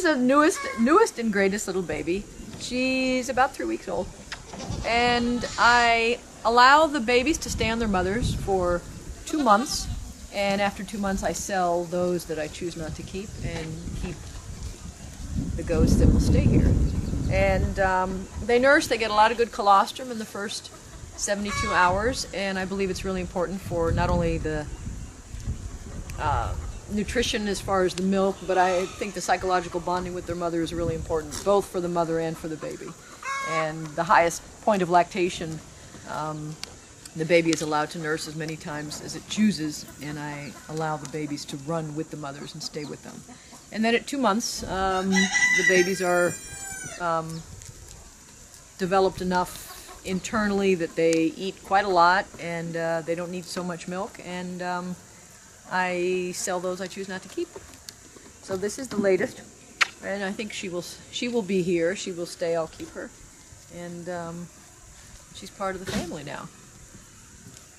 is the newest and greatest little baby. She's about 3 weeks old. And I allow the babies to stay on their mothers for 2 months. And after 2 months, I sell those that I choose not to keep and keep the goats that will stay here. And they nurse, they get a lot of good colostrum in the first 72 hours. And I believe it's really important for not only the nutrition as far as the milk, but I think the psychological bonding with their mother is really important, both for the mother and for the baby. And the highest point of lactation, the baby is allowed to nurse as many times as it chooses, and I allow the babies to run with the mothers and stay with them. And then at 2 months, the babies are developed enough internally that they eat quite a lot, and they don't need so much milk, and I sell those I choose not to keep. So this is the latest, and I think she will be here. She will stay. I'll keep her, and she's part of the family now.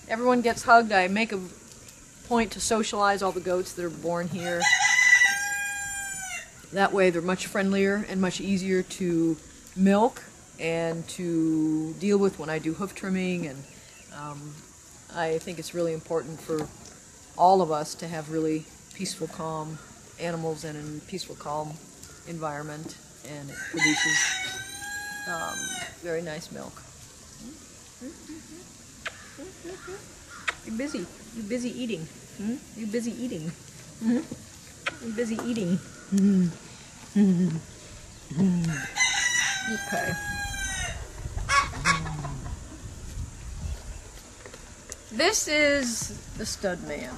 Everyone gets hugged. I make a point to socialize all the goats that are born here. That way they're much friendlier and much easier to milk and to deal with when I do hoof trimming, and I think it's really important for all of us to have really peaceful, calm animals and a peaceful, calm environment, and it produces very nice milk. You're busy. You're busy eating. You're busy eating. You're busy eating. Okay. This is the stud man.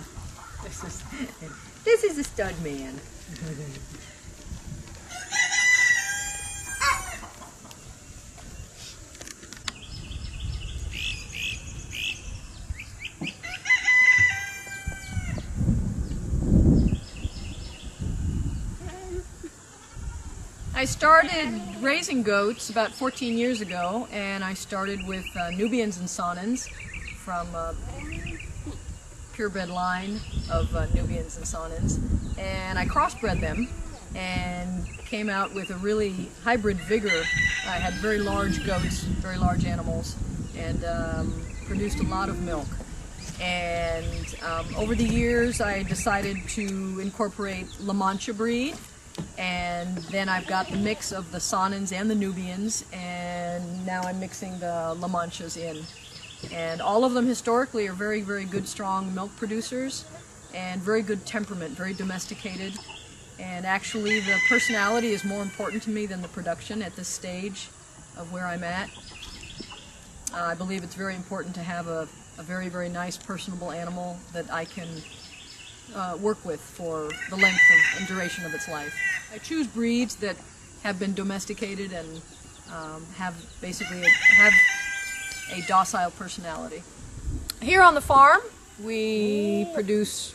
This is the stud man. I started raising goats about 14 years ago, and I started with Nubians and Saanens from a purebred line of Nubians and Saanens, and I crossbred them and came out with a really hybrid vigor. I had very large goats, very large animals, and produced a lot of milk. And over the years I decided to incorporate La Mancha breed, and then I've got the mix of the Saanens and the Nubians, and now I'm mixing the La Manchas in. And all of them historically are very, very good, strong milk producers, and very good temperament, very domesticated. And actually the personality is more important to me than the production at this stage of where I'm at. I believe it's very important to have a very, very nice, personable animal that I can work with for the length of and duration of its life. I choose breeds that have been domesticated and have a docile personality. Here on the farm we produce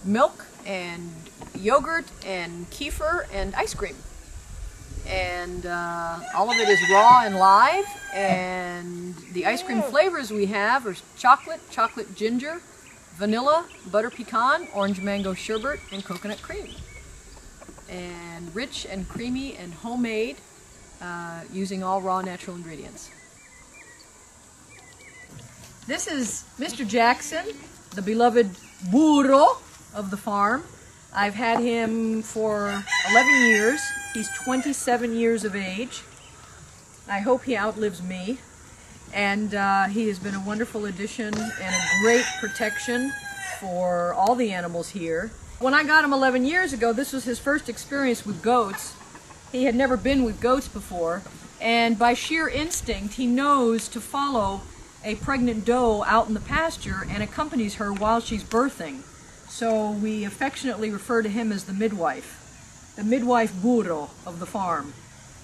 milk and yogurt and kefir and ice cream, and all of it is raw and live, and the ice cream flavors we have are chocolate ginger, vanilla, butter pecan, orange mango sherbet, and coconut cream. And rich and creamy and homemade, using all raw natural ingredients. This is Mr. Jackson, the beloved burro of the farm. I've had him for 11 years. He's 27 years of age. I hope he outlives me. And he has been a wonderful addition and a great protection for all the animals here. When I got him 11 years ago, this was his first experience with goats. He had never been with goats before, and by sheer instinct he knows to follow a pregnant doe out in the pasture and accompanies her while she's birthing. So we affectionately refer to him as the midwife burro of the farm.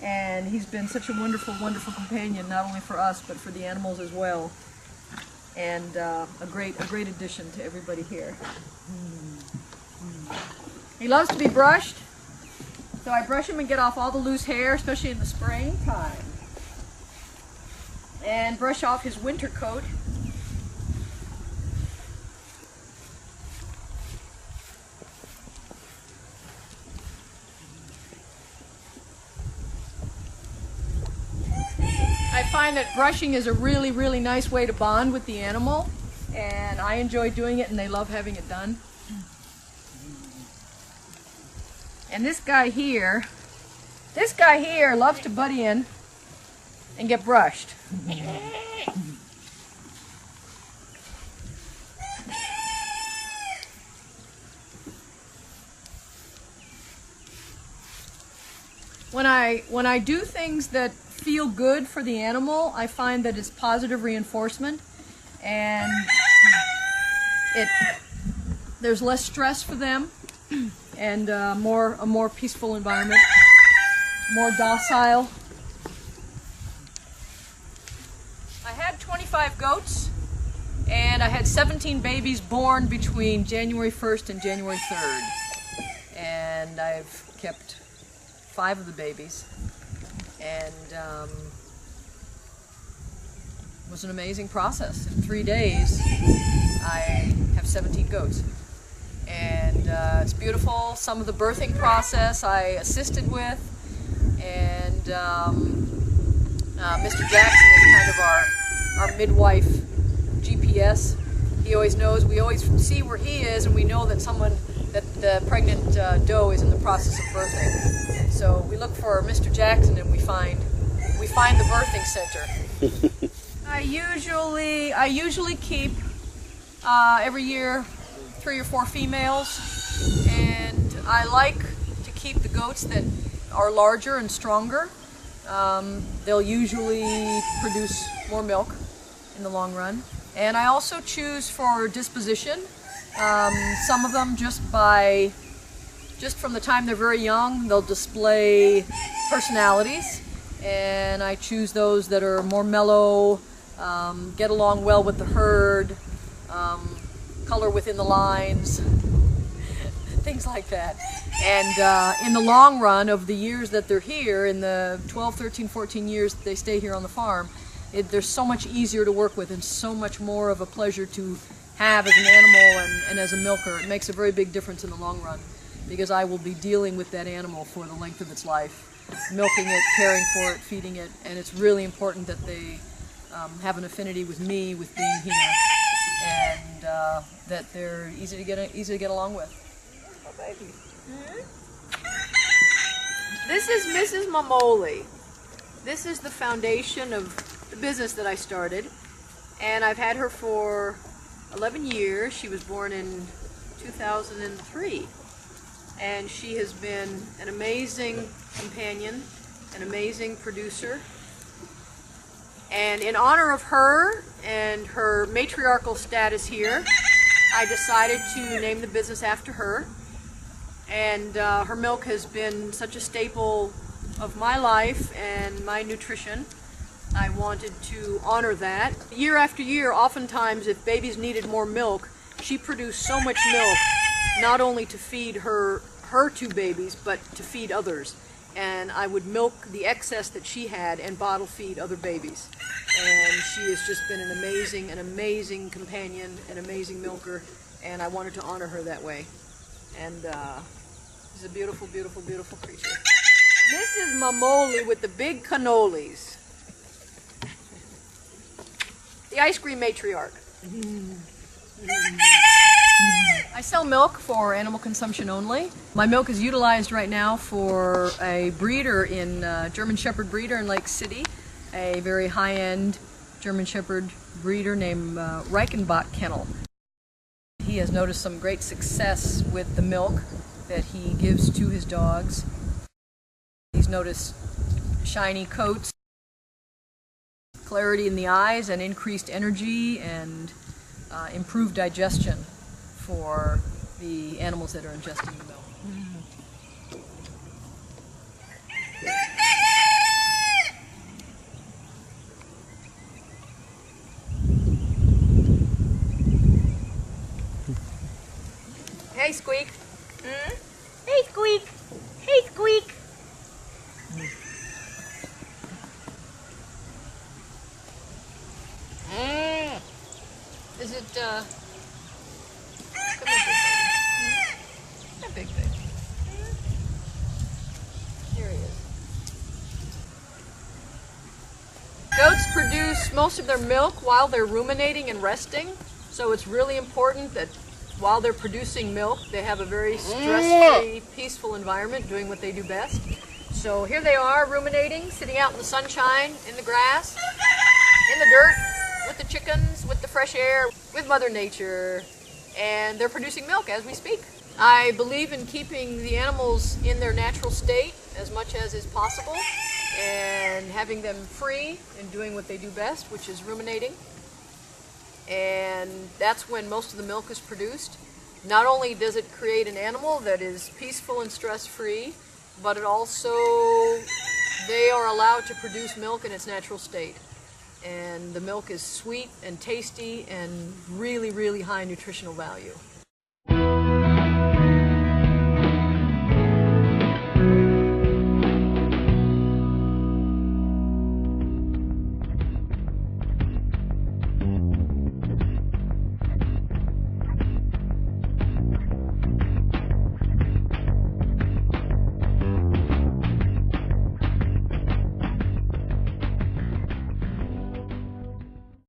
And he's been such a wonderful, wonderful companion, not only for us, but for the animals as well. And a great addition to everybody here. He loves to be brushed, so I brush him and get off all the loose hair, especially in the springtime. And brush off his winter coat. find that brushing is a really, really nice way to bond with the animal, and I enjoy doing it and they love having it done. And this guy here loves to butt in and get brushed. When I do things that feel good for the animal, I find that it's positive reinforcement, and there's less stress for them, and a more peaceful environment, more docile. I had 25 goats, and I had 17 babies born between January 1st and January 3rd, and I've kept 5 of the babies, and it was an amazing process. In 3 days, I have 17 goats, and it's beautiful. Some of the birthing process I assisted with, and Mr. Jackson is kind of our midwife GPS. He always knows. We always see where he is, and we know that the pregnant doe is in the process of birthing. So we look for Mr. Jackson and we find the birthing center. I usually keep every year 3 or 4 females, and I like to keep the goats that are larger and stronger. They'll usually produce more milk in the long run. And I also choose for disposition. Some of them just from the time they're very young, they'll display personalities, and I choose those that are more mellow, get along well with the herd, color within the lines, things like that. And in the long run of the years that they're here, in the 12, 13, 14 years that they stay here on the farm, they're so much easier to work with and so much more of a pleasure to have as an animal and as a milker. It makes a very big difference in the long run, because I will be dealing with that animal for the length of its life, milking it, caring for it, feeding it, and it's really important that they have an affinity with me, with being here, and that they're easy to get along with. Oh, baby. This is Mrs. Mamolie. This is the foundation of the business that I started, and I've had her for 11 years. She was born in 2003. And she has been an amazing companion, an amazing producer. And in honor of her and her matriarchal status here, I decided to name the business after her. And her milk has been such a staple of my life and my nutrition. I wanted to honor that. Year after year, oftentimes, if babies needed more milk, she produced so much milk, not only to feed her 2 babies, but to feed others. And I would milk the excess that she had and bottle feed other babies. And she has just been an amazing companion, an amazing milker, and I wanted to honor her that way. And she's a beautiful, beautiful, beautiful creature. This is Mamolie with the big cannolis. The ice cream matriarch. I sell milk for animal consumption only. My milk is utilized right now for a breeder German Shepherd breeder in Lake City, a very high-end German Shepherd breeder named Reichenbach Kennel. He has noticed some great success with the milk that he gives to his dogs. He's noticed shiny coats, clarity in the eyes, and increased energy and improved digestion for the animals that are ingesting the milk. Hey, Squeak. Hey, Squeak. Hey, Squeak. Is it, come here, big thing. Here he is. Goats produce most of their milk while they're ruminating and resting, so it's really important that while they're producing milk, they have a very stress-free, peaceful environment doing what they do best. So here they are ruminating, sitting out in the sunshine, in the grass, in the dirt, with the chickens, with the fresh air, with Mother Nature, and they're producing milk as we speak. I believe in keeping the animals in their natural state as much as is possible and having them free and doing what they do best, which is ruminating. And that's when most of the milk is produced. Not only does it create an animal that is peaceful and stress-free, but it also, they are allowed to produce milk in its natural state. And the milk is sweet and tasty and really, really high nutritional value.